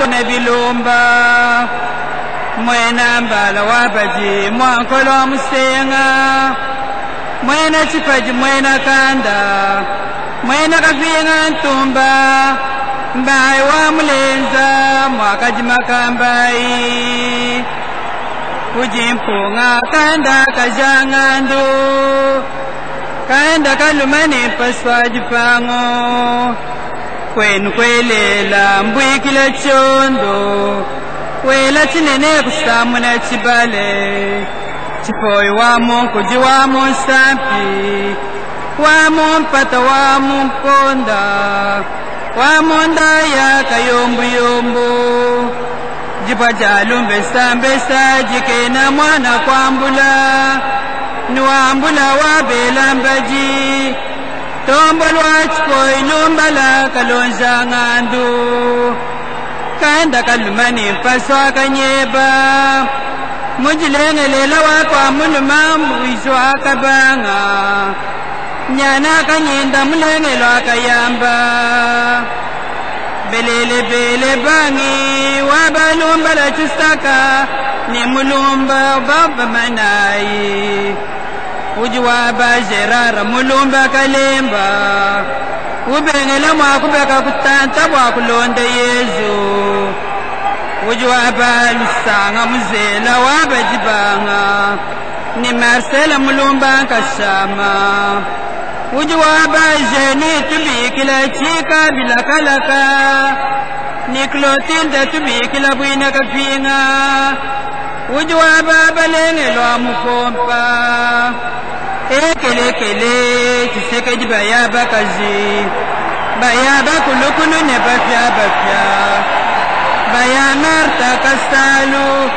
ne bilumba mwena mbala wabaji mwankolo musenga mwena chipaji mwena kanda mwena kafinga ntumba mbai wa mulenza mwakaji makambai ujimpunga kanda kajangandu kanda kalumane paswaji pango kwenu kwelela mbwikila chondo wela chinene kusamuna chibale chipoyi wamo kuji wamo sampi wamo mpata wamo mponda wamo ndaya kayombu yombu jipa jalumbe sambesa jikena mwana kwambula nuambula wabela mbaji tombolwa chipoyi lumbala kalonja ngandu kanda kalumani mpaswa kanyeba mujilengelela wakwa muluma mwiswa kabanga nyana kanyinda mulengelwa kayamba belele bele bangi wabalumba la chustaka ni mulumba baba manai ujiwa bajerara mulumba kalemba ubengela mwakubeka kutanta bwakulonda yezu ujiwa balusanga muzela wabajibanga ni Marcela mulumba kashama ujiwa bajeni tubikila chika bila kalaka ni Clotilde tubikila bwina kapinga ujiwa babalengelwa mukompa ekele chiseke jibayaba kazi bayaba kulukulu ne bafya baya Marta Castalu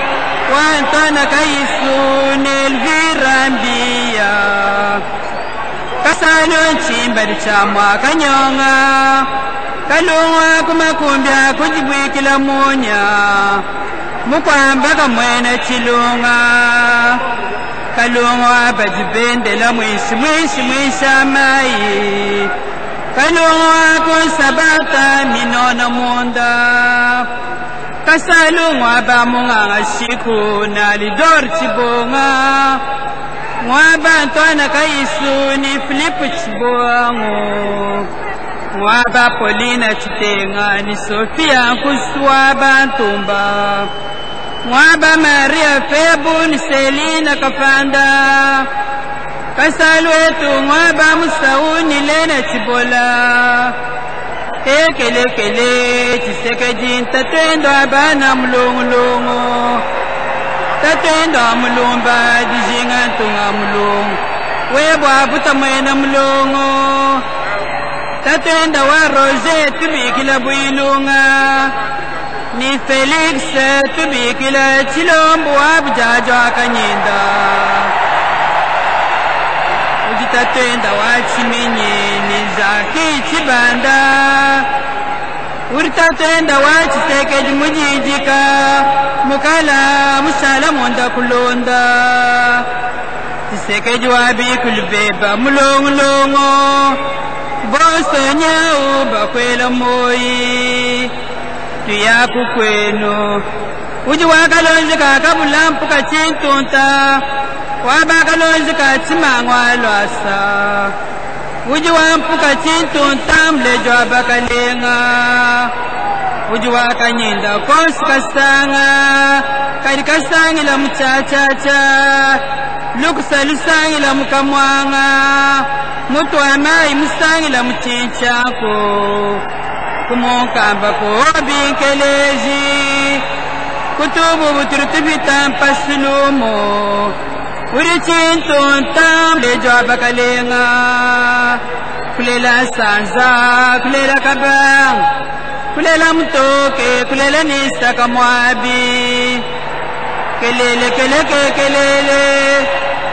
wa Antona Kaisu Nelvira Mbia Castalu chimba chamwa kanyonga kalungwa kumakumbya kujibwikila munya mukwamba kamwena chilunga kalungwa bajibendela mwishi amayi kalungwa kusabata minono munda kasalungwa bamunganga shiku nalidor chibonga mwaba Antona Kaisu ni Filipu chibongo mwaba Polina chitenga ni Sofia kuswaba ntumba mwaba Maria Febu ni Selina kafanda kasalu wetu mwaba Musauni Lena chibola ekele chiseke jinta twendo abana mulungu tatwendo mulumba dijinga tunga mulungu webwa buta mwena mulungu tatwendo wa Roger tubikila bwilunga ni Felix tubikila chilombo wabujajo akanyinda ujitatwenda wachimenye ni Zaki chibanda uritatwenda wachiseke jimujijika mukala musala monda kulonda chiseke jwabi kulbeba mulongolongo bosonya ubakwela moyi tuyaku kwenu uji wakalonzi kakabulampu kachintunta wabakalonzi kachimangwa lwasa uji wampu kachintunta mlejo abakalenga uji wakanyinda konsi kasanga kali kasangila muchachacha lukusa lusangila mukamwanga mutu amayi musangila muchinchako kumokamba ko binkeleji kutubu buturutubita mpasulumo uri chintunta mlejo abakalenga kulela sanza kulela kabang kulela mutoke kulela nisaka mwabi kelele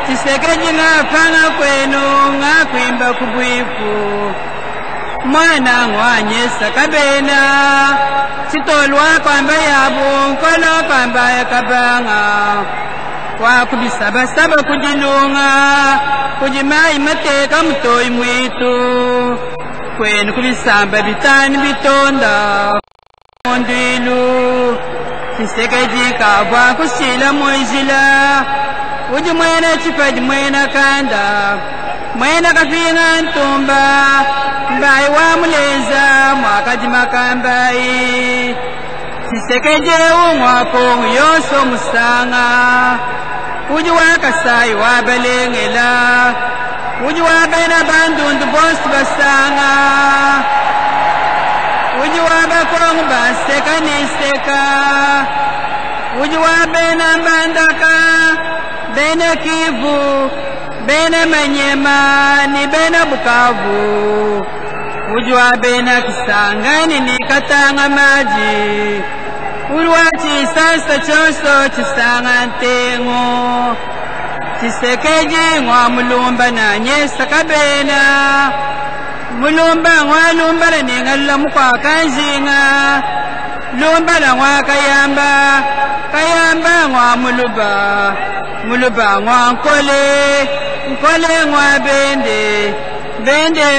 chiseke jingafanga kwenu ngakwimba kubwifu mwana ngwanyesa kabena chitolwa kwamba yabu nkolo kwamba yakabanga wakubisabasaba kujilunga kujimayi mateka mutoyi mwitu kwenu kubisamba bitani bitonda ondilu Tisekeji kabwa kusila mwijila uji mwena chipaji mwena kanda mwena kafinga ntumba mbai wa muleza mwakaji makambai Tisekeje umwako yoso musanga uji wakasai wabelengela uji wabena bandundu bosi basanga uji wabakong baseka niseka uji wabena bandaka bena Kivu bena Manyema ni bena Bukavu uji wabena Kisangani ni Katanga maji Uruwachi sasa choso chisanga ntengo Tisekeji ngwa mulumba na nyesa kabena mulumba ngwa lumba la ningala mukwa kanjinga lumba la ngwa kayamba kayamba ngwa muluba ngwa nkole ngwa bende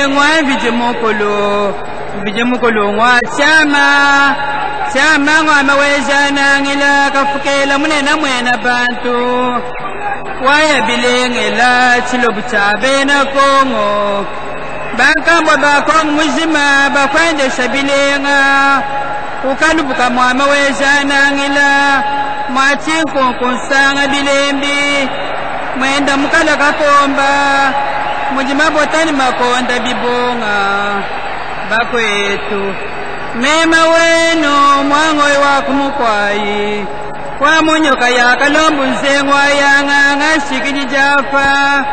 ngwa vijimukolo ngwa chama ngwa mawejana ngila kafukela munena mwena bantu waya bilengela chilobu chabena Kongo bankambo bakong mujima bakwende shabilenga ukalubuka mwama wejana ngila mwachinko kunsanga bilembi mwenda mukala kapomba mujima botani makonda bibonga bakwetu mema weno mwangoy wakumukwayi kwa munyoka ya kalombu nzengwa yanga shikiji jafa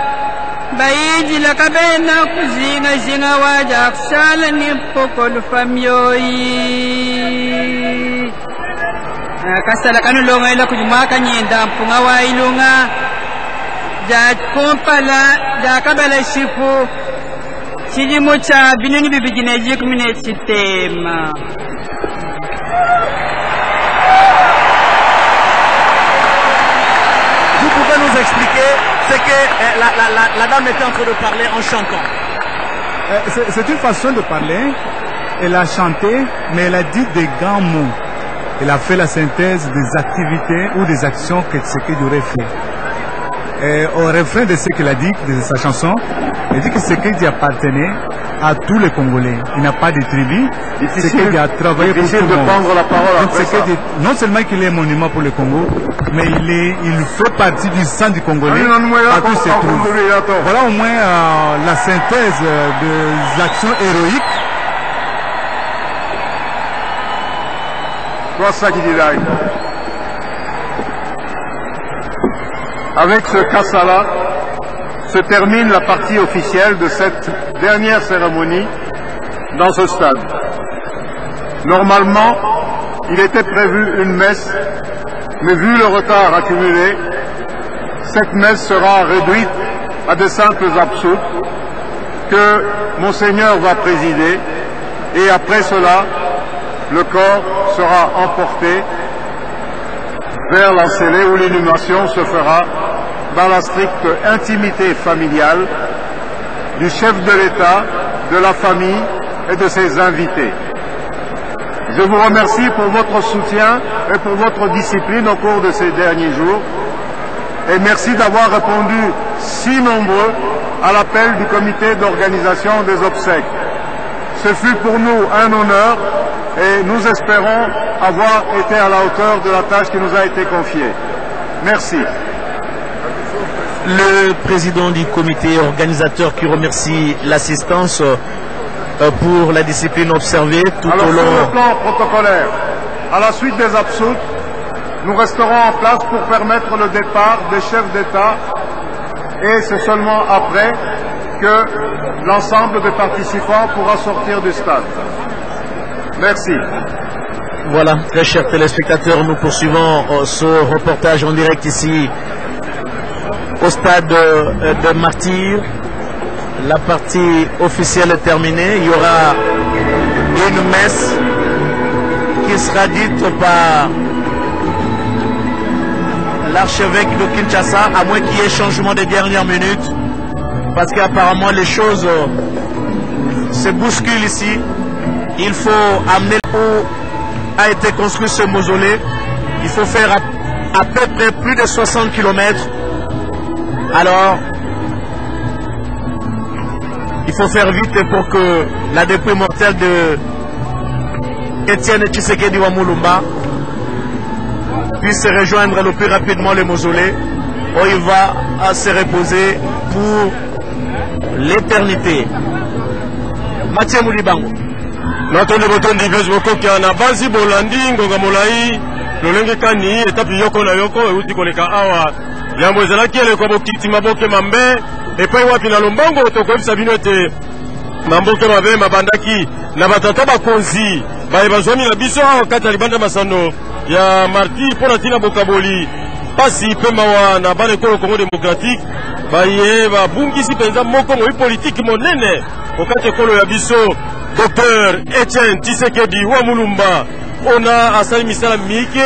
bayiji la kabena kuzinga waja kushala ni pokolu famyoyi kasala kanulonga ila kujumaka nyenda mpunga wa ilunga ja kompala ja kabala shifu chijimo cha binuni bibijineji kumine chitema Vous pouvez nous expliquer ce que la dame était en train de parler en chantant? C'est une façon de parler. Elle a chanté, mais elle a dit des grands mots. Elle a fait la synthèse des activités ou des actions que Tshisekedi aurait fait. Et au refrain de ce qu'elle a dit, de sa chanson, elle dit que Tshisekedi appartenait à tous les Congolais. Il n'a pas de tribu. Tshisekedi a travaillé pour tout le monde. Prendre la parole après ça. Non seulement qu'il est un monument pour le Congo, mais il fait partie du sang du Congolais partout où il se trouve. Voilà au moins la synthèse des actions héroïques. Avec ce Kassala se termine la partie officielle de cette dernière cérémonie dans ce stade. Normalement, il était prévu une messe, mais vu le retard accumulé, cette messe sera réduite à de simples absoutes que Monseigneur va présider, et après cela, le corps sera emporté vers l'Ancélé où l'inhumation se fera dans la stricte intimité familiale du chef de l'État, de la famille et de ses invités. Je vous remercie pour votre soutien et pour votre discipline au cours de ces derniers jours et merci d'avoir répondu si nombreux à l'appel du comité d'organisation des obsèques. Ce fut pour nous un honneur et nous espérons avoir été à la hauteur de la tâche qui nous a été confiée. Merci. Le président du comité organisateur qui remercie l'assistance pour la discipline observée tout Alors, au long. sur le plan protocolaire, à la suite des absoutes, nous resterons en place pour permettre le départ des chefs d'État et c'est seulement après que l'ensemble des participants pourra sortir du stade. Merci. Voilà, très chers téléspectateurs, nous poursuivons ce reportage en direct ici au stade de Martyrs. La partie officielle est terminée. Il y aura une messe qui sera dite par l'archevêque de Kinshasa, à moins qu'il y ait changement des dernières minutes, parce qu'apparemment les choses se bousculent ici. Il faut amener où a été construit ce mausolée il faut faire à peu près plus de 60 km. Alors, il faut faire vite pour que la dépouille mortelle de Etienne Tshisekedi wa Mulumba puisse rejoindre le plus rapidement le mausolée où il va se reposer pour l'éternité. Mathieu Moulibango. Natonde botondi bes bokokia na bazi bolandi ngonga molai lolenge kani etapi yoko na yoko euti koleka awa yambo ezalaki eleko bokiti maboke mambe epai wapi na lombango tokoyebisa bino ete mamboke mabe mabandaki na batata bakonzi baye bazwami na biso awa kati ya libanda masano ya marti mpo na ntina bokaboli pasi mpe mawa na bana ekolo Congo démocratique baye babungisi mpenza moko moi politiki monene okati ekolo ya biso Dr Etienne Tshisekedi wa Mulumba ona asali misala mike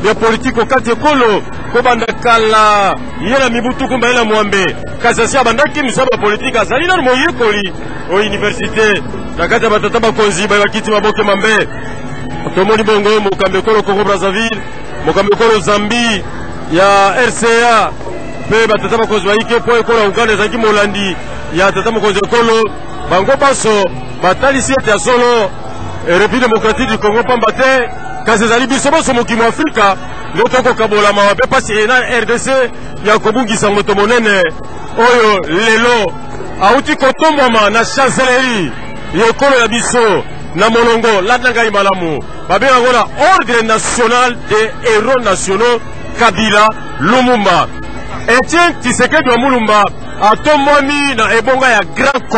ya politiki okati ekolo kobanda kala yena mibutuku mbaela mwambe kasi abandaki misala politiki asali nanu moyekoli o université na kati ya batata bakonzi baye bakiti maboke mambe tomoni bongo mokambi ekolo Congo Brazzaville mokambi ekolo Zambie ya RCA pe batata bakonzi baike po ekolo ya Uganda ezalaki molandi ya tata mokonzi ekolo bango baso batalisi ete ya solo République démocratique du Congo pamba te kasi ezali biso boso mokili wa Afrika nde tokokabolama mabe pasi ena RDC ya kobungisa moto monene oyo lelo auti kotombwama na chancellerie ya ekolo ya biso na molongo landa ngai malamu babengango na ordre national des héros nationaux Kabila Lumumba. Etienne Tshisekedi wa Mulumba atombwami na ebonga ya Grand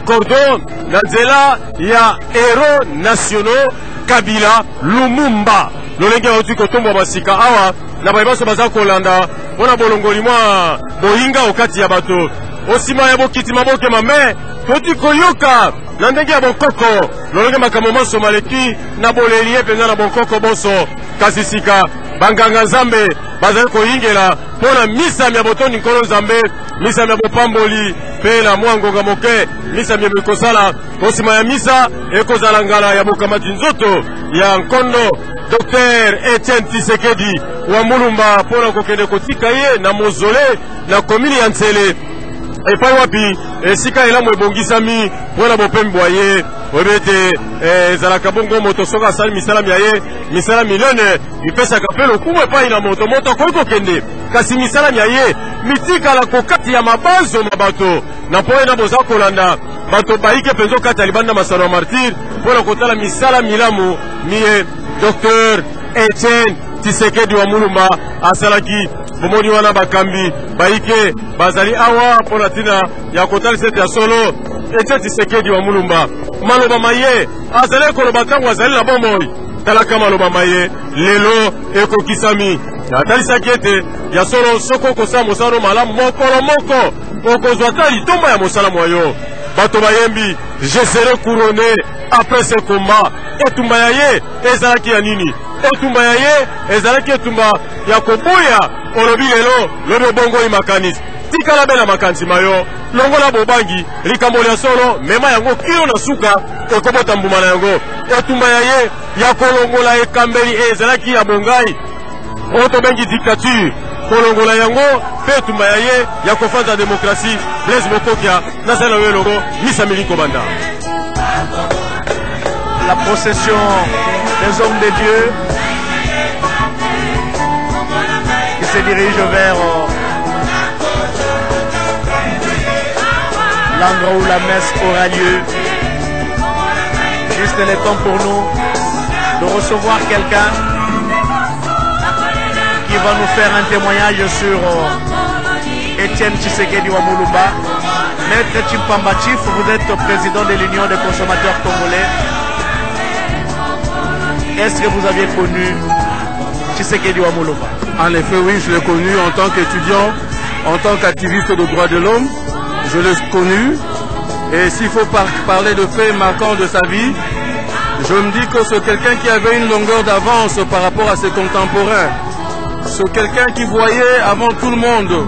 Cordon na nzela ya héros nationaux Kabila Lumumba lolenge bauti kotombwa basika awa na baye baso baza kolanda mpona bolongoli mwa boyinga okati ya bato osima ya bokiti maboke mame toti koyoka na ndenge ya bokoko lolenge makambo maso maleki na boleli ye mpenza na bokoko boso kasi sika banganga nzambe bazali koyingela mpona misami ya botondi nkolo nzambe misami ya bopamboli mpe na mwa ngonga moke misami ya ekosala kosima ya misa ekozala ngala ya bokamati nzoto ya nkondo Dr Etienne Tshisekedi wa Mulumba mpona kokende kotika ye na mozole na komini ya Ntsele epai wapi esika elamu ebongisami mpona bopembi bwa ye oyebi ete ezalaka bongo moto soki asali misalami ya ye misala minene mipesaka mpe lokumu epai na moto akoki kokende kasi misalami ya ye mitikala kokati ya mabanzo na bato na mpo ena boza kolanda bato bayike mpenza okati ya libanda masano ya martire mpona kotala misala milamu miye Dr Etienne Tshisekedi wa Mulumba asalaki bomoni wana bakambi baike bazali awa mpona ntina ya kotalisa ete ya solo Etienne Tshisekedi wa Mulumba maloba maye azali koloba ntango azali na bomoi talaka maloba maye lelo ekokisami atalisaki ete ya solo soko okosala mosala malamu mokolo moko okozwa ta litomba ya mosala mwayo bato bayembi je serai couronné après ce combat etumba ya ye ezalaki ya nini etumba ya ye ezalaki etumba ya koboya olobi lelo lobi obongoli makanisi tikala be na makanisi mayo longola bobangi likambo lya solo mema yango kilo na suka ekobota mbuma na yango etumba ya ye ya kolongola ekambeli ezalaki ya bongai oyo tobengi dictature kolongola yango mpe etumba ya ye ya kofanza demokrasi Blaise Bokokia nasala oyo elongo misamili kobanda. La procession des hommes de Dieu qui se dirige vers l'endroit où la messe aura lieu. Juste le temps pour nous de recevoir quelqu'un qui va nous faire un témoignage sur Etienne Tshisekedi wa Mulumba. Maître Chimpamba Chief, vous êtes président de l'Union des consommateurs congolais. Est-ce que vous aviez connu Tshisekedi wa Mulumba? En effet, oui, je l'ai connu en tant qu'étudiant, en tant qu'activiste de droits de l'homme. Je l'ai connu. Et s'il faut parler de faits marquants de sa vie, je me dis que c'est quelqu'un qui avait une longueur d'avance par rapport à ses contemporains. C'est quelqu'un qui voyait avant tout le monde.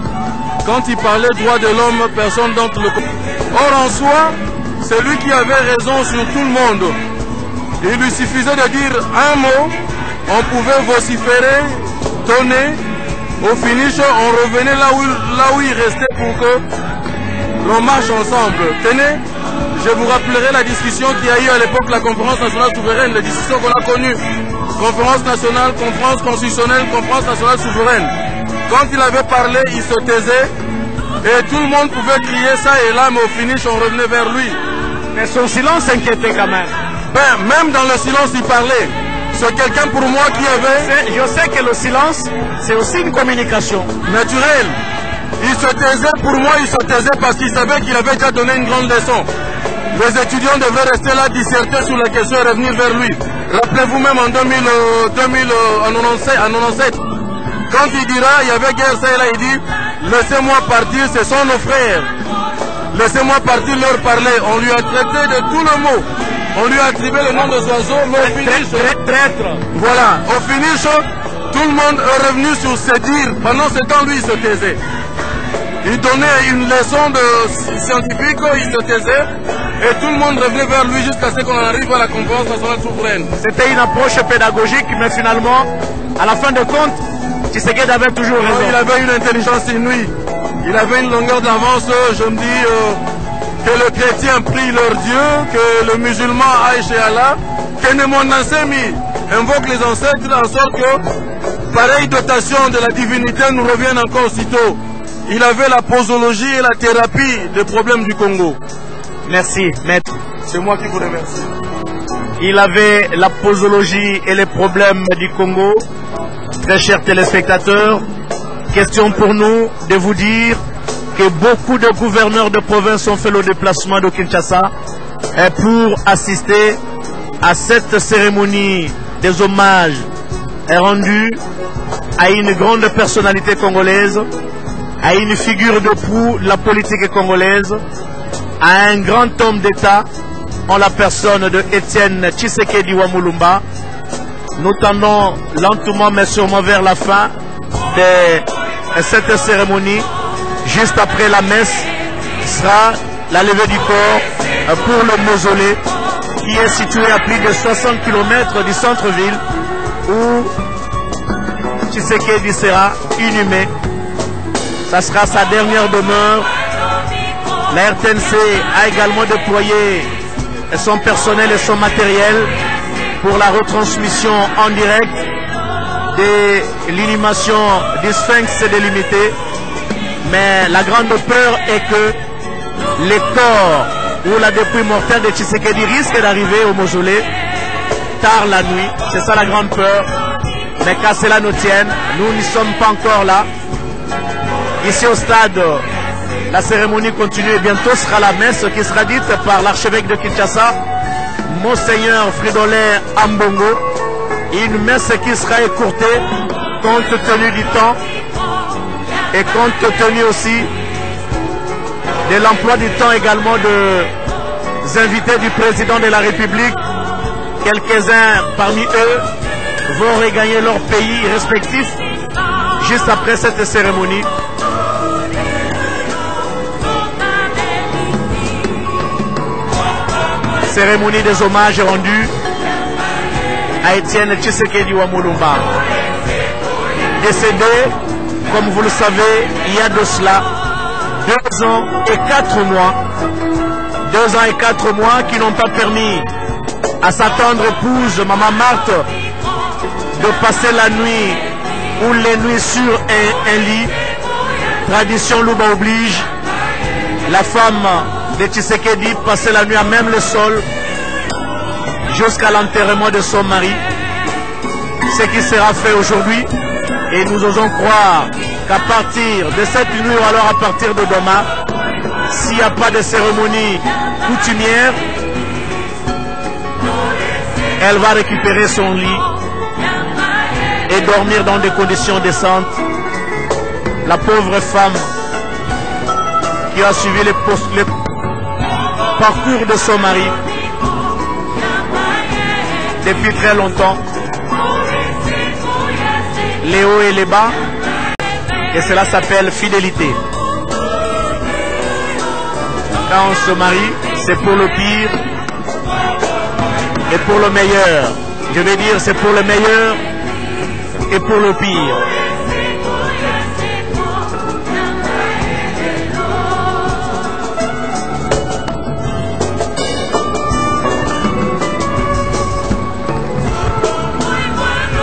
Quand il parlait droits de l'homme, personne d'autre le connaissait. Or en soi, c'est lui qui avait raison sur tout le monde. Il lui suffisait de dire un mot, on pouvait vociférer, tonner. Au finish, on revenait là où il restait pour que l'on marche ensemble. Tenez, je vous rappellerai la discussion qu'il y a eu à l'époque de la conférence nationale souveraine, les discussions qu'on a connues. Conférence nationale, conférence constitutionnelle, conférence nationale souveraine. Quand il avait parlé, il se taisait et tout le monde pouvait crier ça et là, mais au finish, on revenait vers lui. Mais son silence inquiétait quand même. Ben, même dans le silence, il parlait. C'est quelqu'un pour moi qui avait... Je sais que le silence, c'est aussi une communication. Naturelle. Il se taisait, pour moi, il se taisait parce qu'il savait qu'il avait déjà donné une grande leçon. Les étudiants devraient rester là, disserter sur la question et revenir vers lui. Rappelez-vous même en 97, quand il dira, il y avait guerre, ça et là, il dit, laissez-moi partir, ce sont nos frères. Laissez-moi partir, leur parler. On lui a traité de tout le mot. On lui a attribué le nom des oiseaux, mais au finish, traître. Voilà, au finish, tout le monde est revenu sur ses dires. Pendant ce temps, lui, il se taisait. Il donnait une leçon de scientifique, il se taisait, et tout le monde revenait vers lui jusqu'à ce qu'on arrive à la conférence nationale souveraine. C'était une approche pédagogique, mais finalement, à la fin de compte, Tshisekedi avait toujours raison. Il avait une intelligence inouïe. Il avait une longueur d'avance, je me dis... que le chrétien prie leur Dieu, que le musulman aille chez Allah, que mon ancêtre invoque les ancêtres en sorte que pareille dotation de la divinité nous revienne encore aussitôt. Il avait la posologie et la thérapie des problèmes du Congo. Merci, maître. C'est moi qui vous remercie. Il avait la posologie et les problèmes du Congo. Très chers téléspectateurs, question pour nous de vous dire que beaucoup de gouverneurs de province ont fait le déplacement de Kinshasa pour assister à cette cérémonie des hommages rendus à une grande personnalité congolaise, à une figure de proue de la politique congolaise, à un grand homme d'État en la personne de Étienne Tshisekedi Wamulumba. Nous tendons lentement mais sûrement vers la fin de cette cérémonie. Juste après la messe sera la levée du corps pour le mausolée qui est situé à plus de 60 km du centre-ville où Tshisekedi sera inhumé. Ça sera sa dernière demeure. La RTNC a également déployé son personnel et son matériel pour la retransmission en direct de l'inhumation du Sphinx délimité. Mais la grande peur est que les corps ou la dépouille mortelle de Tshisekedi risque d'arriver au mausolée tard la nuit. C'est ça la grande peur. Mais qu'à cela nous tienne, nous n'y sommes pas encore là. Ici au stade, la cérémonie continue et bientôt sera la messe qui sera dite par l'archevêque de Kinshasa, Monseigneur Fridolin Ambongo. Une messe qui sera écourtée compte tenu du temps et compte tenu aussi de l'emploi du temps également des invités du président de la République. Quelques-uns parmi eux vont regagner leur pays respectif juste après cette cérémonie. Cérémonie des hommages rendus à Étienne Tshisekedi Wamulumba, décédé, comme vous le savez, il y a de cela 2 ans et 4 mois. 2 ans et 4 mois qui n'ont pas permis à sa tendre épouse, Maman Marthe, de passer la nuit ou les nuits sur un lit. Tradition Louba oblige. La femme de Tshisekedi passait la nuit à même le sol jusqu'à l'enterrement de son mari. Ce qui sera fait aujourd'hui. Et nous osons croire qu'à partir de cette nuit ou alors à partir de demain, s'il n'y a pas de cérémonie coutumière, elle va récupérer son lit et dormir dans des conditions décentes. La pauvre femme qui a suivi le parcours de son mari depuis très longtemps, les hauts et les bas, et cela s'appelle fidélité. Quand on se marie, c'est pour le pire et pour le meilleur. Je vais dire c'est pour le meilleur et pour le pire.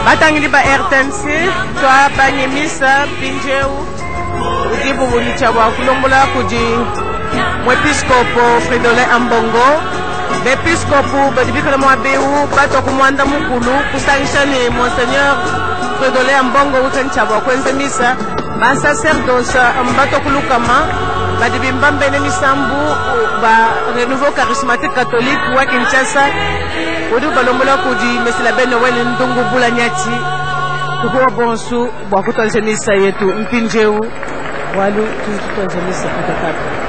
Batangi ba RTNC twa banyemisa pinjeu udibu bulicha wa kulombola kuji mwepiskopo Fridolin Ambongo bepiskopo badibikala mwabeu bato kumwanda mukulu kusangisha ni Monseigneur Fridolin Ambongo utencha wa kwenze misa ba sacerdoce mbato kulukama badibimba mbene misambu ba renouveau charismatique catholique wa Kinshasa Odu balombola kuji mesela beno wele ndungu bula nyati kukuwa bonsu bwa kutonzemisa yetu mpinjeu walu tutonzemisa kutakapa.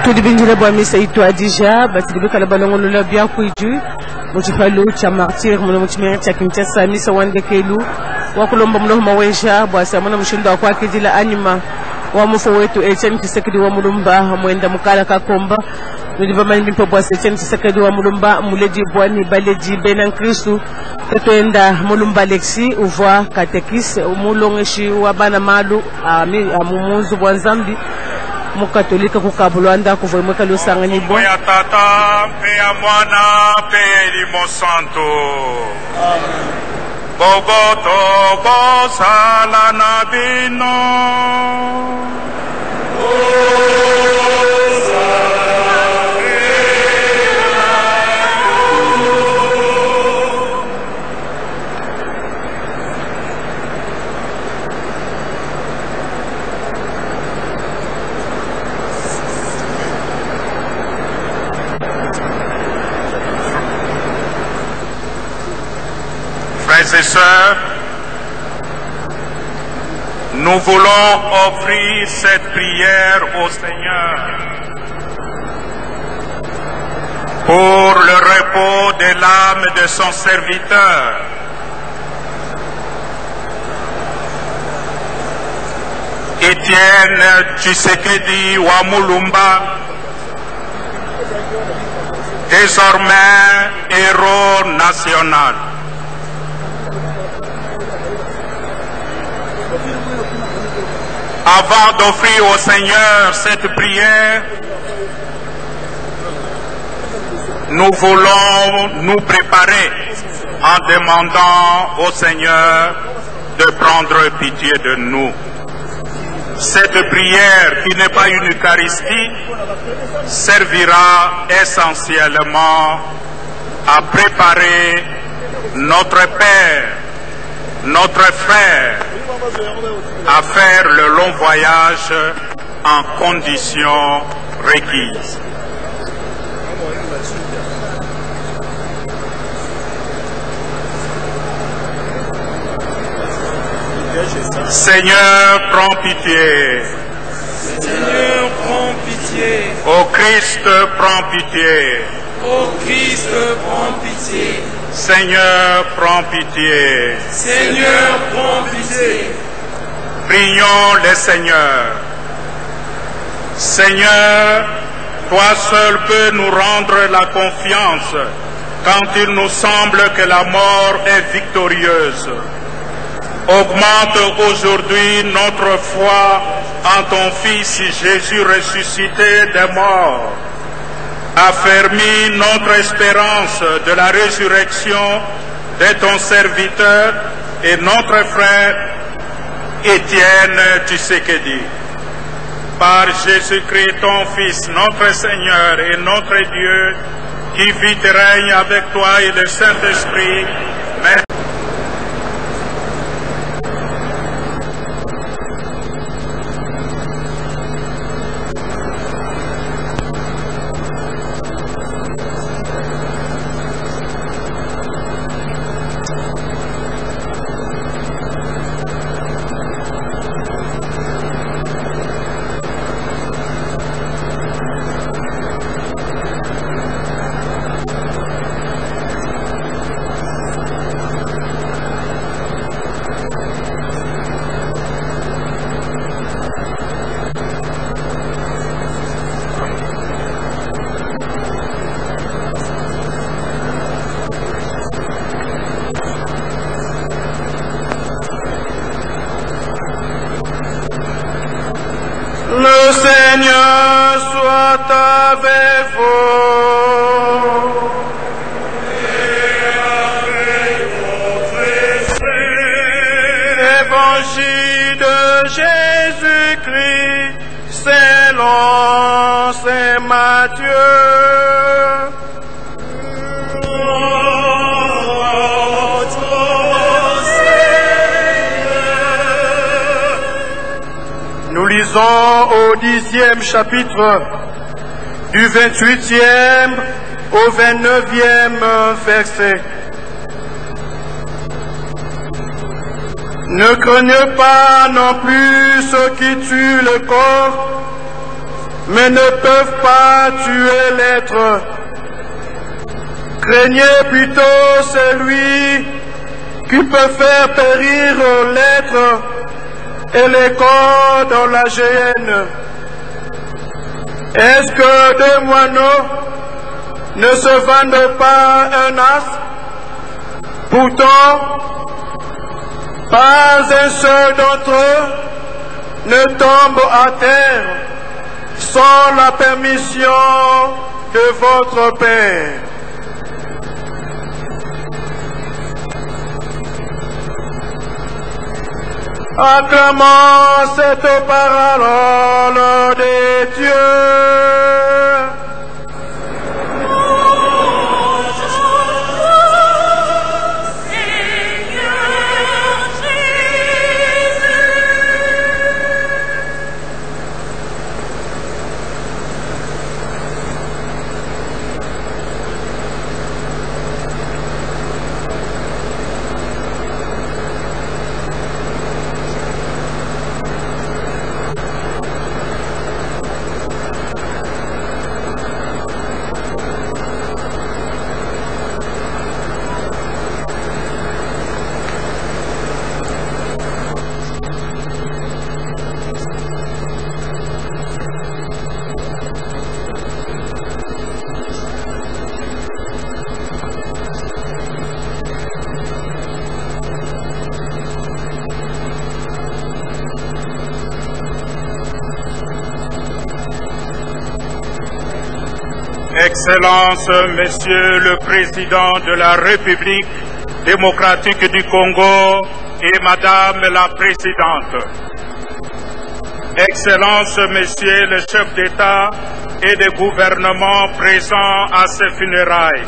Tudi binjile bwa misa itu adija batibika la balongo la bia kuiju mutifalu cha martyr muno mutimere cha Kinshasa misa wande kelu wakulomba muno mawesha bwa samana mushindo kwa kidila anima wa mufo wetu Etienne Tshisekedi wa mulumba mwenda mukala kakomba nudiba mani mpo bwa Etienne Tshisekedi wa mulumba muleji bwa ni baleji benan Kristu tetenda mulumba Alexi uvwa katekis umulongeshi wa bana malu amumunzu bwa Nzambi mukatolika kukabulwanda kuvomeka lusangani bo ya tata pe ya mwana pe elimo santo boboto bosala na bino Frères et sœurs, nous voulons offrir cette prière au Seigneur pour le repos de l'âme de son serviteur. Etienne Tshisekedi wa Mulumba, désormais héros national. Avant d'offrir au Seigneur cette prière, nous voulons nous préparer en demandant au Seigneur de prendre pitié de nous. Cette prière, qui n'est pas une Eucharistie, servira essentiellement à préparer notre Père, notre frère, à faire le long voyage en conditions requises. Seigneur, prends pitié. Seigneur, prends pitié. Ô Christ, prends pitié. Ô Christ, prends pitié. Seigneur, prends pitié. Seigneur, prends pitié. Prions le Seigneur. Seigneur, toi seul peux nous rendre la confiance quand il nous semble que la mort est victorieuse. Augmente aujourd'hui notre foi en ton Fils Jésus ressuscité des morts. Affermis notre espérance de la résurrection de ton serviteur et notre frère Etienne Tshisekedi. Par Jésus-Christ, ton Fils, notre Seigneur et notre Dieu, qui vit et règne avec toi et le Saint-Esprit, Lisons au 10e chapitre, du 28e au 29e verset. Ne craignez pas non plus ceux qui tuent le corps, mais ne peuvent pas tuer l'être. Craignez plutôt celui qui peut faire périr l'être et les corps dans la géhenne. Est-ce que deux moineaux ne se vendent pas un as? Pourtant, pas un seul d'entre eux ne tombe à terre sans la permission de votre Père. Acclamons cette parole de Dieu. Excellences, Monsieur le Président de la République démocratique du Congo et Madame la Présidente. Excellences, Messieurs le chef d'État et de gouvernement présents à ces funérailles.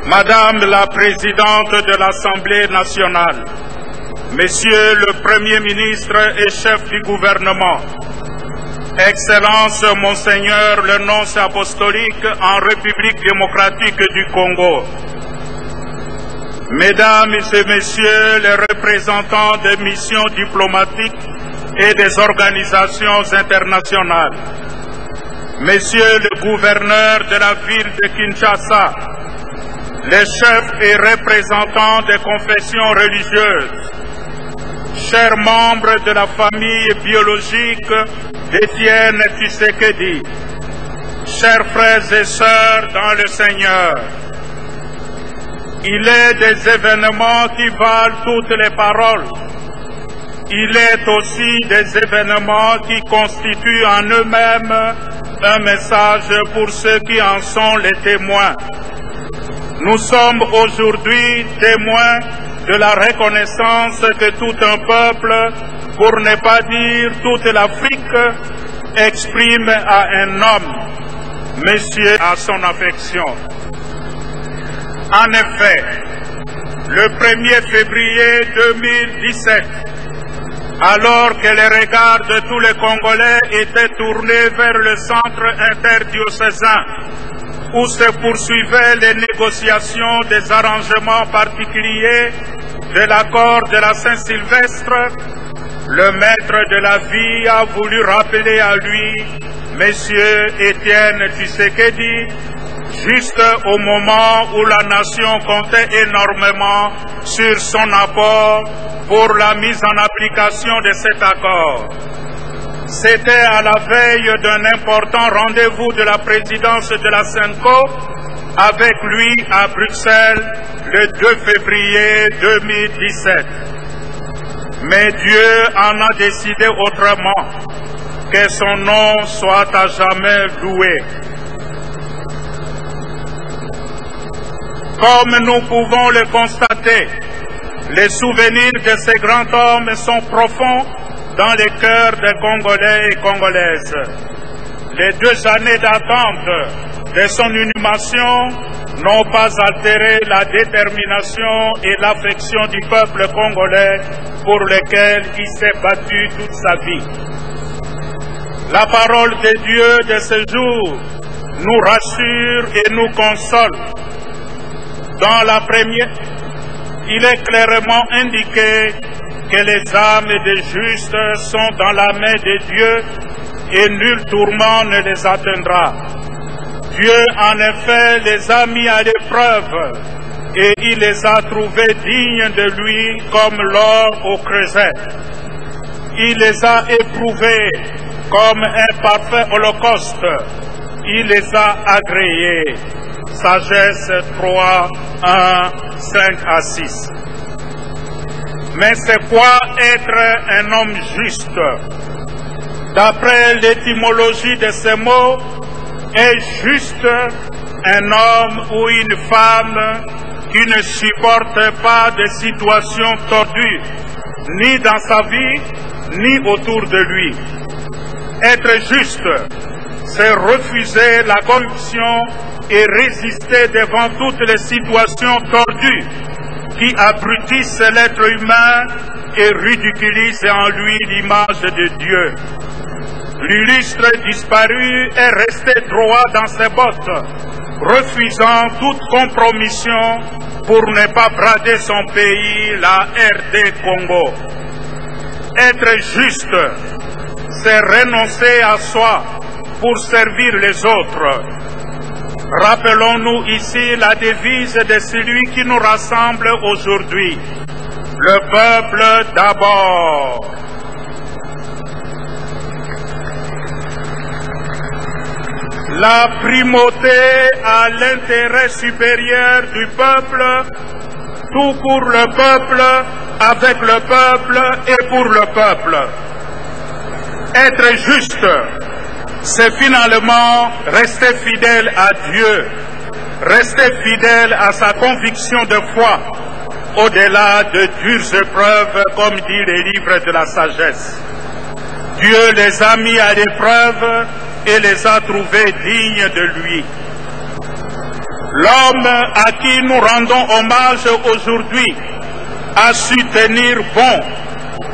Madame la Présidente de l'Assemblée nationale, Monsieur le Premier ministre et chef du gouvernement, Excellence Monseigneur le nonce apostolique en République démocratique du Congo, Mesdames et Messieurs les représentants des missions diplomatiques et des organisations internationales, Messieurs le gouverneur de la ville de Kinshasa, les chefs et représentants des confessions religieuses, chers membres de la famille biologique d'Étienne Tshisekedi, chers frères et sœurs dans le Seigneur, il est des événements qui valent toutes les paroles. Il est aussi des événements qui constituent en eux-mêmes un message pour ceux qui en sont les témoins. Nous sommes aujourd'hui témoins de la reconnaissance que tout un peuple, pour ne pas dire toute l'Afrique, exprime à un homme, Monsieur, à son affection. En effet, le 1er février 2017, alors que les regards de tous les Congolais étaient tournés vers le centre interdiocésain, où se poursuivaient les négociations des arrangements particuliers de l'accord de la Saint-Sylvestre, le maître de la vie a voulu rappeler à lui, Monsieur Étienne Tshisekedi, juste au moment où la nation comptait énormément sur son apport pour la mise en application de cet accord. C'était à la veille d'un important rendez-vous de la présidence de la CENCO avec lui à Bruxelles le 2 février 2017. Mais Dieu en a décidé autrement, que son nom soit à jamais loué. Comme nous pouvons le constater, les souvenirs de ces grands hommes sont profonds dans les cœurs des Congolais et Congolaises. Les 2 années d'attente de son inhumation n'ont pas altéré la détermination et l'affection du peuple congolais pour lequel il s'est battu toute sa vie. La parole de Dieu de ce jour nous rassure et nous console. Dans la première, il est clairement indiqué que les âmes des justes sont dans la main de Dieu et nul tourment ne les atteindra. Dieu, en effet, les a mis à l'épreuve et il les a trouvés dignes de lui comme l'or au creuset. Il les a éprouvés comme un parfait holocauste. Il les a agréés. Sagesse 3, 1, 5 à 6. Mais c'est quoi être un homme juste? D'après l'étymologie de ces mots, est juste un homme ou une femme qui ne supporte pas de situations tordues, ni dans sa vie, ni autour de lui. Être juste, c'est refuser la corruption et résister devant toutes les situations tordues qui abrutissent l'être humain et ridiculisent en lui l'image de Dieu. L'illustre disparu est resté droit dans ses bottes, refusant toute compromission pour ne pas brader son pays, la RD Congo. Être juste, c'est renoncer à soi pour servir les autres. Rappelons-nous ici la devise de celui qui nous rassemble aujourd'hui. Le peuple d'abord. La primauté à l'intérêt supérieur du peuple, tout pour le peuple, avec le peuple et pour le peuple. Être juste, c'est finalement rester fidèle à Dieu, rester fidèle à sa conviction de foi, au-delà de dures épreuves, comme dit le livre de la sagesse. Dieu les a mis à l'épreuve et les a trouvés dignes de lui. L'homme à qui nous rendons hommage aujourd'hui a su tenir bon,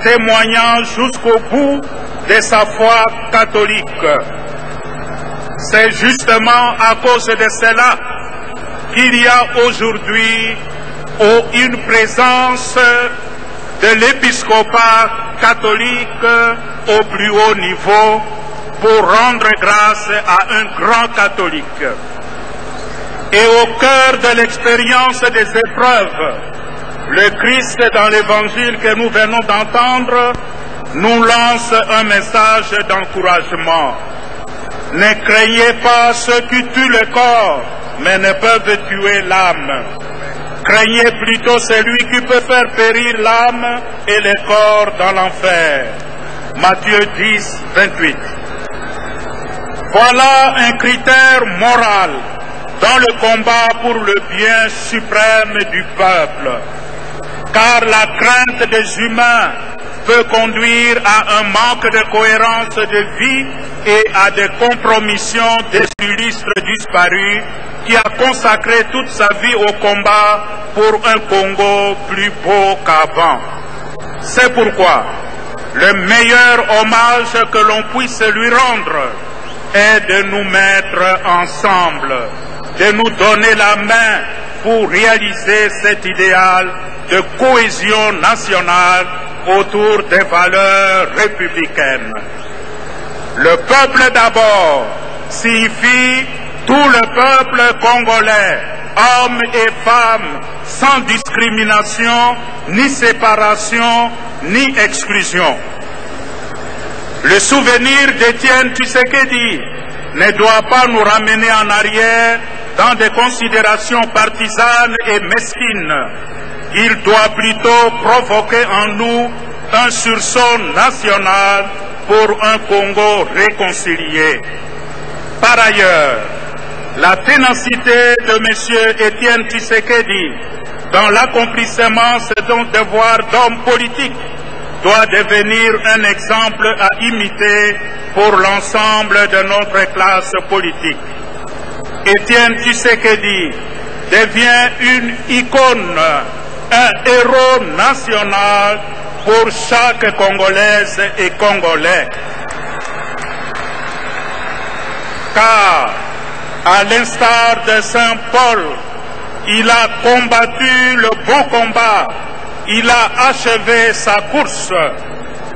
témoignant jusqu'au bout de sa foi catholique. C'est justement à cause de cela qu'il y a aujourd'hui une présence de l'épiscopat catholique au plus haut niveau pour rendre grâce à un grand catholique. Et au cœur de l'expérience des épreuves, le Christ dans l'évangile que nous venons d'entendre nous lance un message d'encouragement. Ne craignez pas ceux qui tuent le corps, mais ne peuvent tuer l'âme. Craignez plutôt celui qui peut faire périr l'âme et le corps dans l'enfer. Matthieu 10, 28. Voilà un critère moral dans le combat pour le bien suprême du peuple. Car la crainte des humains peut conduire à un manque de cohérence de vie et à des compromissions des illustres disparus qui a consacré toute sa vie au combat pour un Congo plus beau qu'avant. C'est pourquoi le meilleur hommage que l'on puisse lui rendre est de nous mettre ensemble, de nous donner la main pour réaliser cet idéal de cohésion nationale autour des valeurs républicaines. Le peuple d'abord signifie tout le peuple congolais, hommes et femmes, sans discrimination, ni séparation, ni exclusion. Le souvenir d'Étienne Tshisekedi ne doit pas nous ramener en arrière dans des considérations partisanes et mesquines. Il doit plutôt provoquer en nous un sursaut national pour un Congo réconcilié. Par ailleurs, la ténacité de M. Étienne Tshisekedi dans l'accomplissement de son devoir d'homme politique doit devenir un exemple à imiter pour l'ensemble de notre classe politique. Étienne Tshisekedi devient une icône, un héros national pour chaque Congolaise et Congolais. Car, à l'instar de Saint Paul, il a combattu le bon combat, il a achevé sa course,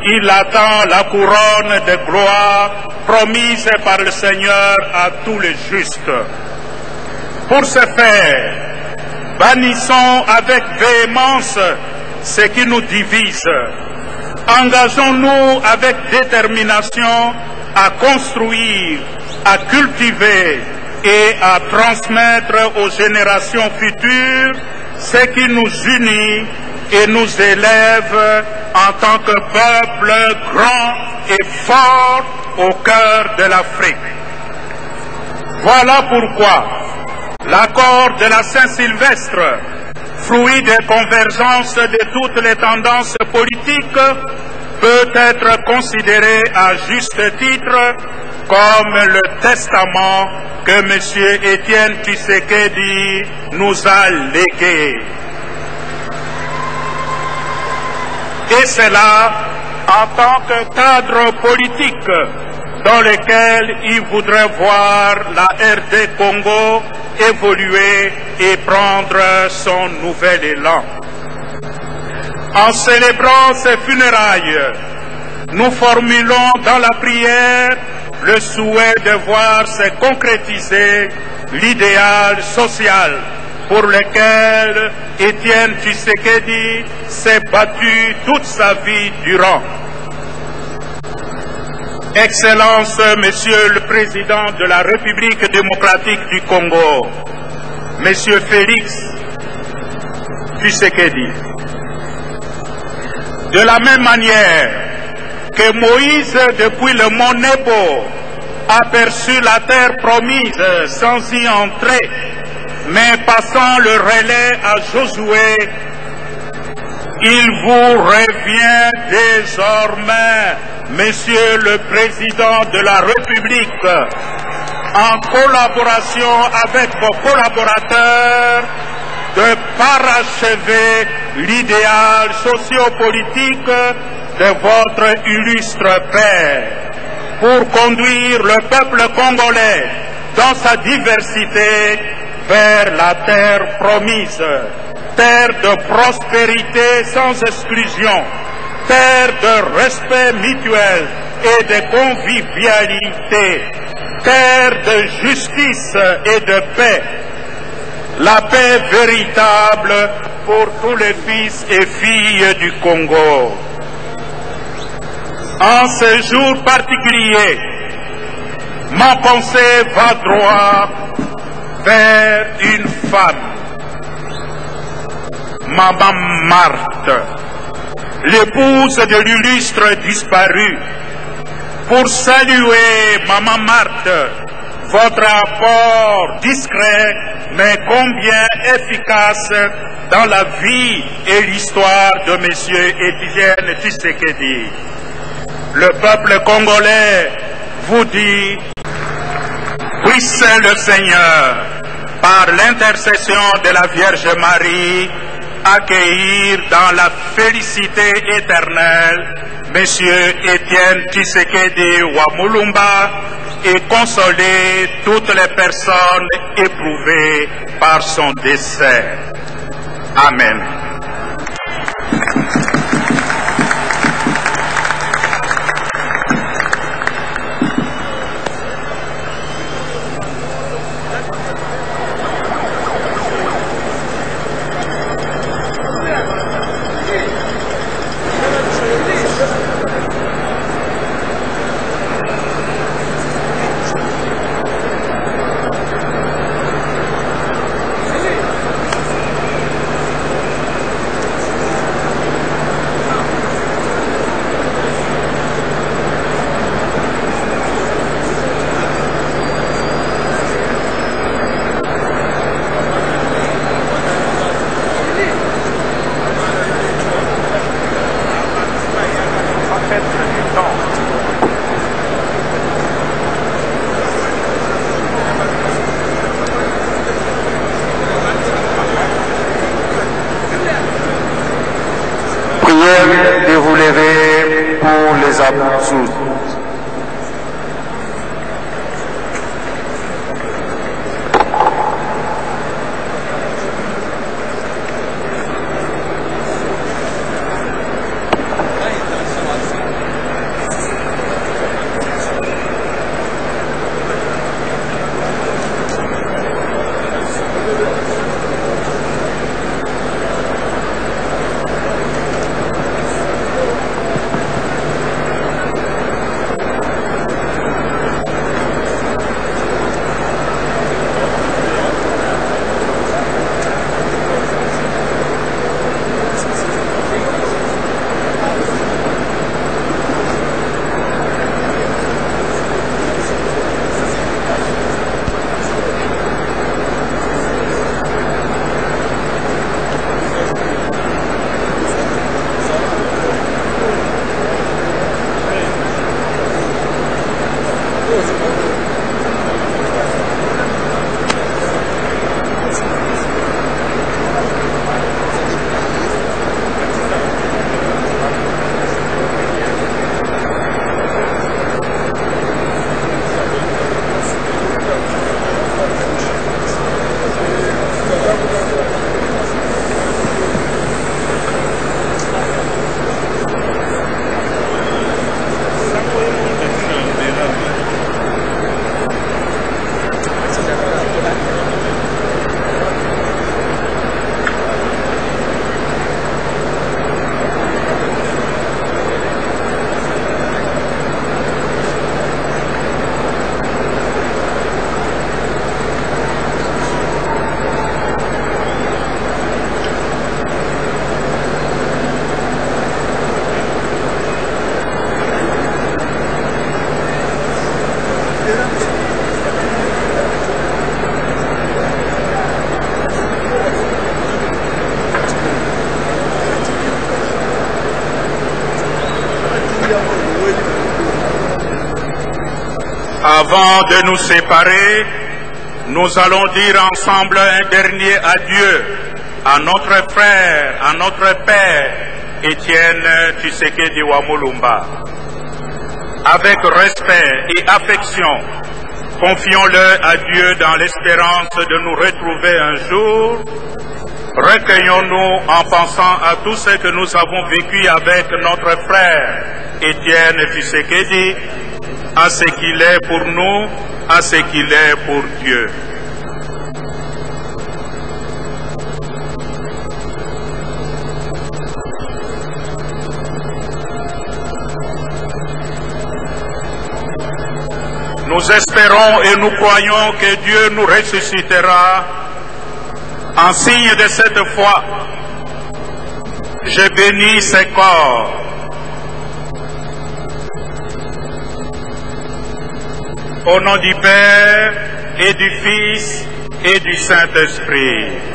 il attend la couronne de gloire promise par le Seigneur à tous les justes. Pour ce faire, bannissons avec véhémence ce qui nous divise. Engageons-nous avec détermination à construire, à cultiver et à transmettre aux générations futures ce qui nous unit et nous élève en tant que peuple grand et fort au cœur de l'Afrique. Voilà pourquoi l'accord de la Saint-Sylvestre, fruit des convergences de toutes les tendances politiques, peut être considéré à juste titre comme le testament que M. Étienne Tshisekedi nous a légué. Et cela en tant que cadre politique dans lequel il voudrait voir la RD Congo évoluer et prendre son nouvel élan. En célébrant ces funérailles, nous formulons dans la prière le souhait de voir se concrétiser l'idéal social pour lequel Étienne Tshisekedi s'est battu toute sa vie durant. Excellence, Monsieur le Président de la République démocratique du Congo, Monsieur Félix Tshisekedi, de la même manière que Moïse, depuis le mont Nebo, aperçut la terre promise sans y entrer, mais passant le relais à Josué, il vous revient désormais, Monsieur le Président de la République, en collaboration avec vos collaborateurs, de parachever l'idéal sociopolitique de votre illustre père, pour conduire le peuple congolais dans sa diversité vers la terre promise, terre de prospérité sans exclusion, terre de respect mutuel et de convivialité, terre de justice et de paix, la paix véritable pour tous les fils et filles du Congo. En ce jour particulier, ma pensée va droit vers une femme, Maman Marthe, l'épouse de l'illustre disparu. Pour saluer Maman Marthe, votre apport discret mais combien efficace dans la vie et l'histoire de M. Étienne Tshisekedi. Le peuple congolais vous dit, puisse le Seigneur, par l'intercession de la Vierge Marie, accueillir dans la félicité éternelle M. Étienne Tshisekedi Wamulumba et consoler toutes les personnes éprouvées par son décès. Amen. bien de vous lever pour les absous. Avant de nous séparer, nous allons dire ensemble un dernier adieu à notre frère, à notre père, Étienne Tshisekedi Wamulumba. Avec respect et affection, confions-le à Dieu dans l'espérance de nous retrouver un jour. Recueillons-nous en pensant à tout ce que nous avons vécu avec notre frère Étienne Tshisekedi, à ce qu'il est pour nous, à ce qu'il est pour Dieu. Nous espérons et nous croyons que Dieu nous ressuscitera. En signe de cette foi, je bénis ces corps. Au nom du Père et du Fils et du Saint-Esprit.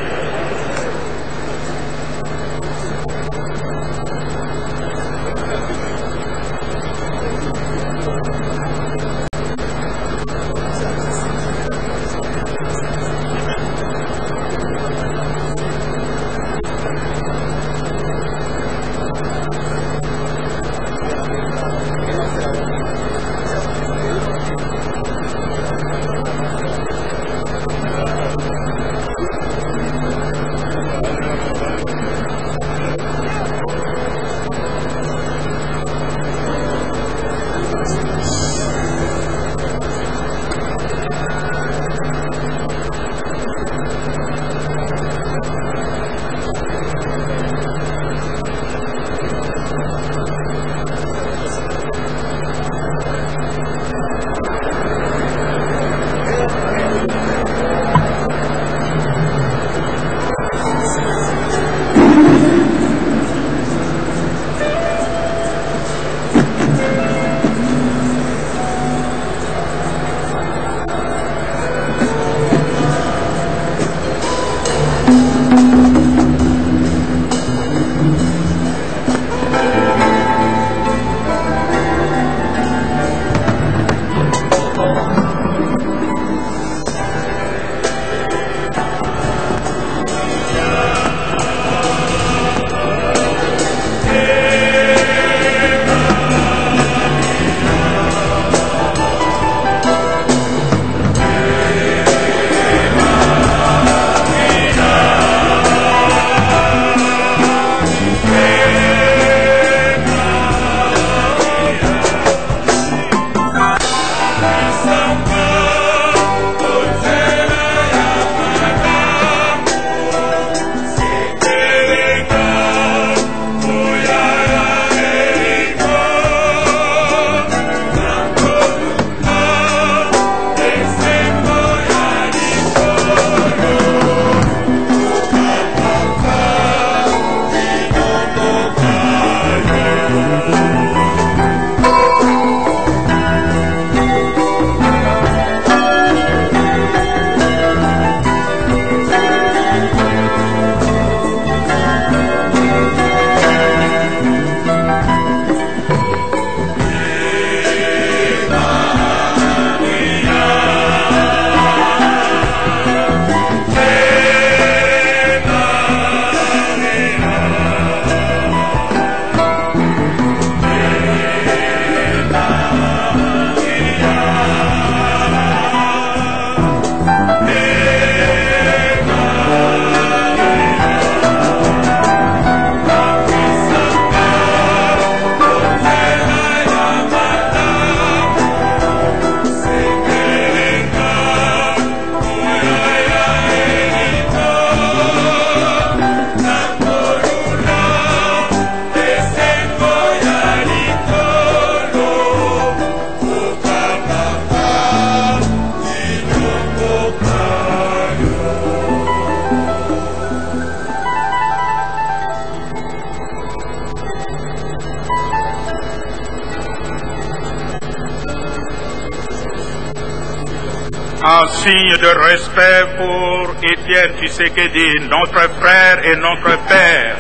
En signe de respect pour Étienne Tshisekedi, notre frère et notre père,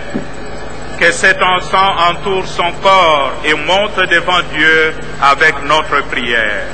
que cet encens entoure son corps et monte devant Dieu avec notre prière.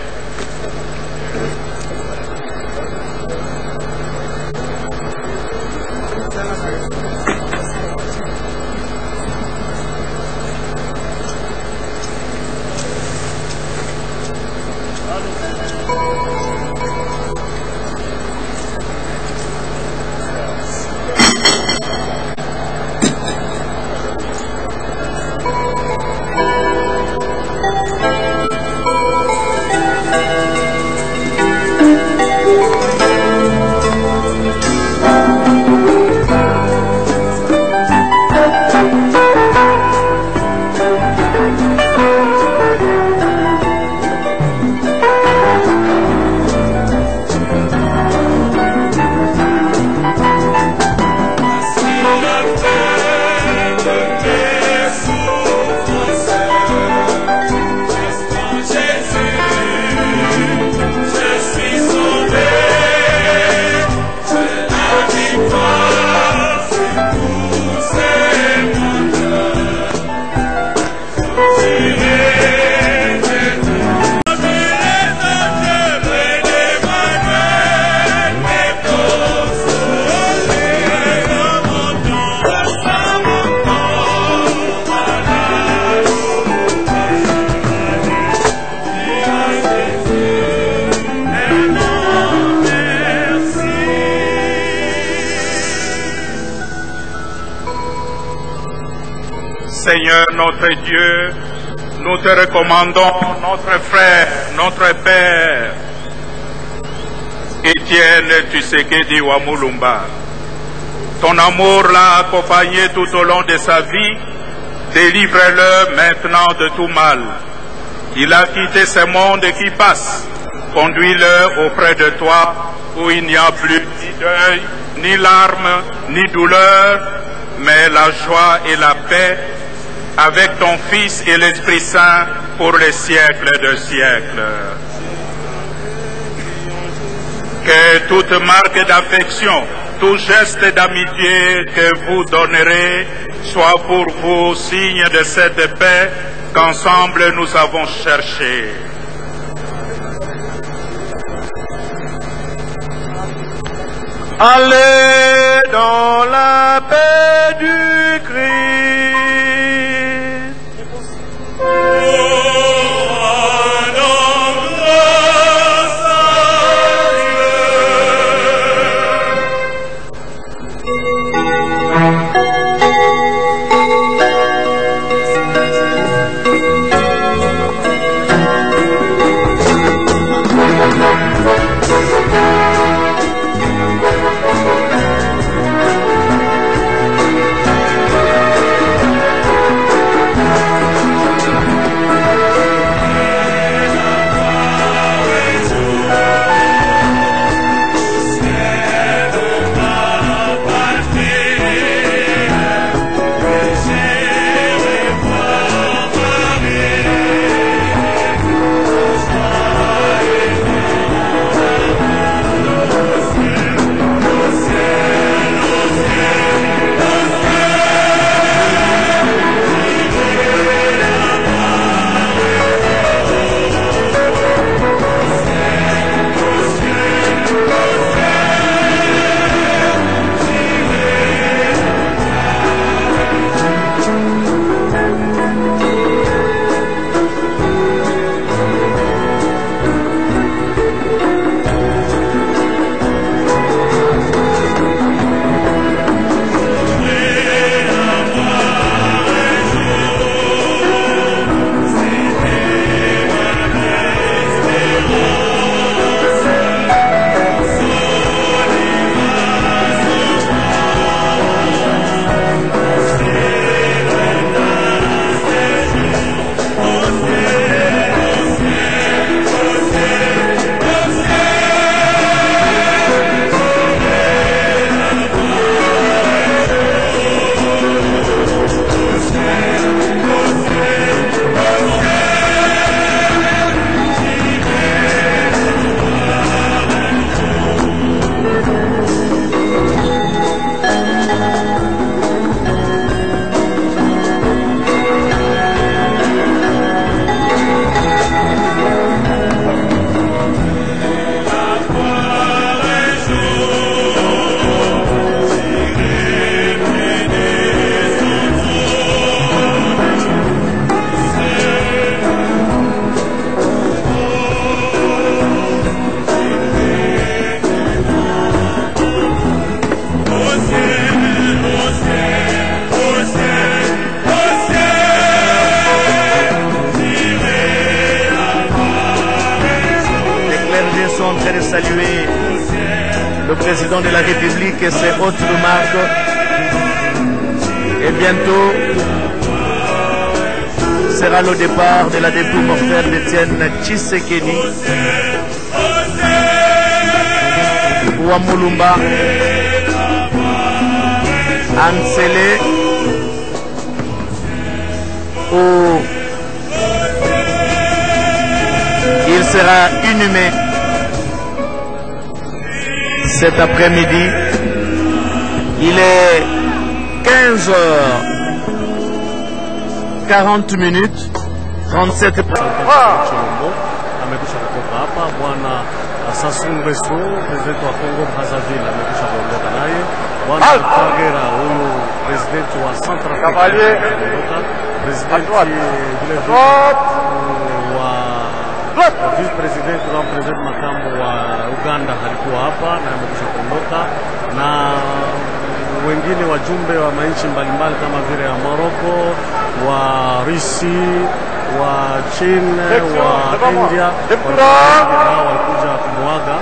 Seigneur notre Dieu, nous te recommandons notre frère, notre père, Étienne Tshisekedi Wamulumba. Ton amour l'a accompagné tout au long de sa vie. Délivre-le maintenant de tout mal. Il a quitté ce monde qui passe. Conduis-le auprès de toi où il n'y a plus ni deuil, ni larmes, ni douleur, mais la joie et la paix avec ton Fils et l'Esprit Saint pour les siècles de siècles. Que toute marque d'affection, tout geste d'amitié que vous donnerez soit pour vous signe de cette paix qu'ensemble nous avons cherchée. Allez dans la paix du Christ. président de la République et ses hautes remarques. Et bientôt sera le départ de la dépouille mortelle d'Étienne Tshisekedi. Ouamulumba, Ansele, où il sera inhumé cet après-midi. Il est 15h40, 37 Sassou Nguesso, presidente wa Kongo Brazzaville, amekwisha kuondoka naye. Bwana Kagera, huyu presidenti wa Central Africa, presidenti vile wa vice president na president makamu wa Uganda alikuwa hapa na amekwisha kuondoka, na wengine wajumbe wa manchi mbalimbali kama vile ya Morocco, wa Risi, wa China, wa India, walikuja kumwaga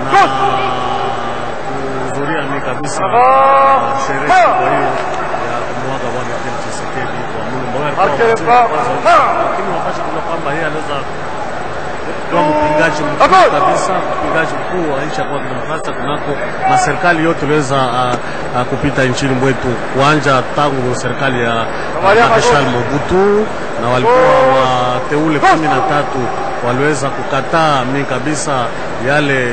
na kuhudhuria ni kabisa sherehe kwa hiyo ya kumwaga Bwana Tshisekedi kwa Mulumba. Lakini wakati kuna kwamba yeye anaweza kwa mpingaji mkuu kabisa, mpingaji mkuu wa nchi ya Demokrasia kunako na serikali yote iliweza kupita nchini mwetu kuanja tangu serikali ya Marshal Mobutu, na walikuwa wateule 13 waliweza kukataa mimi kabisa yale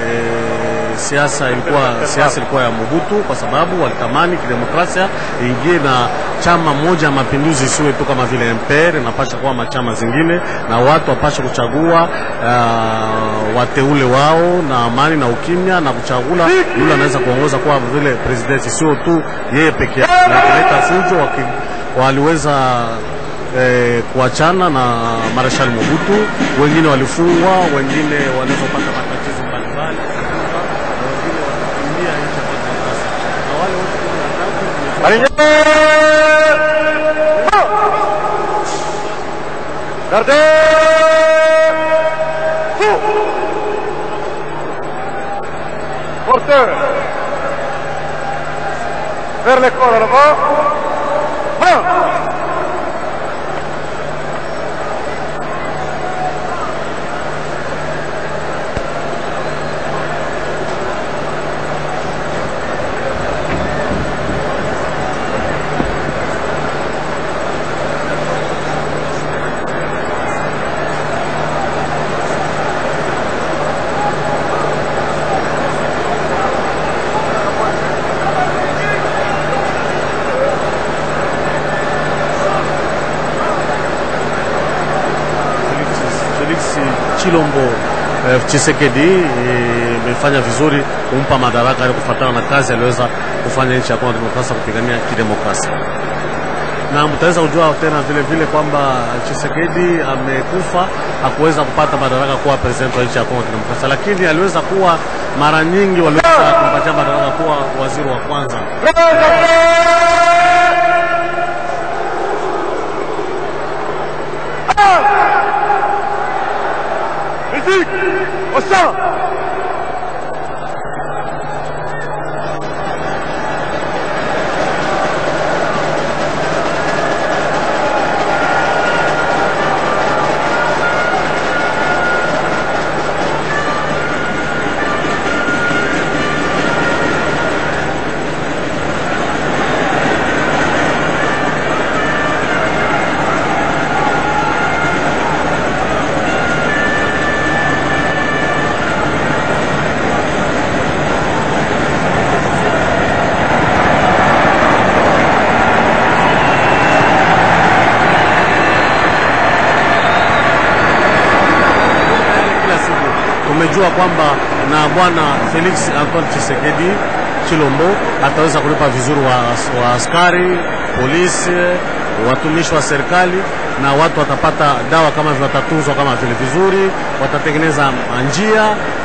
siasa ilikuwa ya Mobutu, kwa sababu walitamani kidemokrasia ingie na chama moja mapinduzi isiwe tu kama vile MPR, inapasha kuwa machama zingine na watu wapasha kuchagua wateule wao na amani na ukimya, na kuchagula yule anaweza kuongoza kwa vile president, sio tu yeye peke yake. Na kuleta fujo waliweza kuachana na Marshal Mobutu, wengine walifungwa, wengine wanaweza kupata matatizo mbalimbali, wengine walikimbia nchi ya demokrasia, na wale wote porteur vers les corps là-bas. Chilombo Tshisekedi imefanya vizuri kumpa madaraka ili kufuatana na kazi aliweza kufanya nchi ya Kongo Demokrasia kupigania kidemokrasia. Na mtaweza kujua tena vile vile kwamba Tshisekedi amekufa, hakuweza kupata madaraka kuwa president wa nchi ya Kongo Demokrasia, lakini aliweza kuwa mara nyingi waliweza kumpatia madaraka kuwa waziri wa kwanza. Au sang! Tumejua kwamba na bwana Felix Antoine Tshisekedi Chilombo ataweza kulipa vizuri wa askari, polisi, watumishi wa serikali, na watu watapata dawa kama vile watatuzwa kama vile vizuri, watatengeneza njia,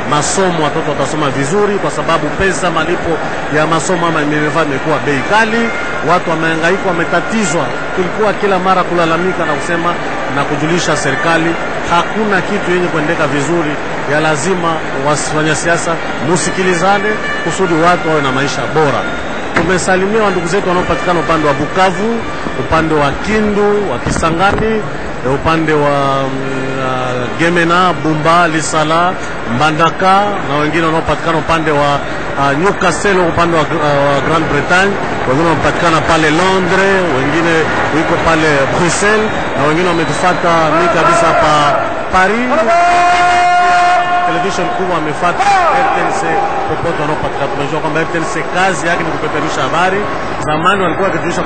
masomo watoto watasoma vizuri, kwa sababu pesa malipo ya masomo ama imekuwa bei kali, watu wamehangaika, wametatizwa. Tulikuwa kila mara kulalamika na kusema na kujulisha serikali hakuna kitu yenye kuendeka vizuri ya lazima wafanya siasa musikilizane kusudi watu wawe na maisha bora. Tumesalimia ndugu zetu wanaopatikana upande wa Bukavu, upande wa Kindu, wa Kisangani, upande wa Gemena, Bumba, Lisala, Mbandaka na wengine wanaopatikana upande wa Newcastle, upande wa Grand Bretagne, wengine wanapatikana pale Londres, wengine wiko pale Bruxelles na wengine wametufuata mimi kabisa hapa Paris. Television kubwa wamefuata RTNC popote wanaopatikana. Tunajua kwamba RTNC kazi yake ni kupeperusha habari. Zamani walikuwa wakijulisha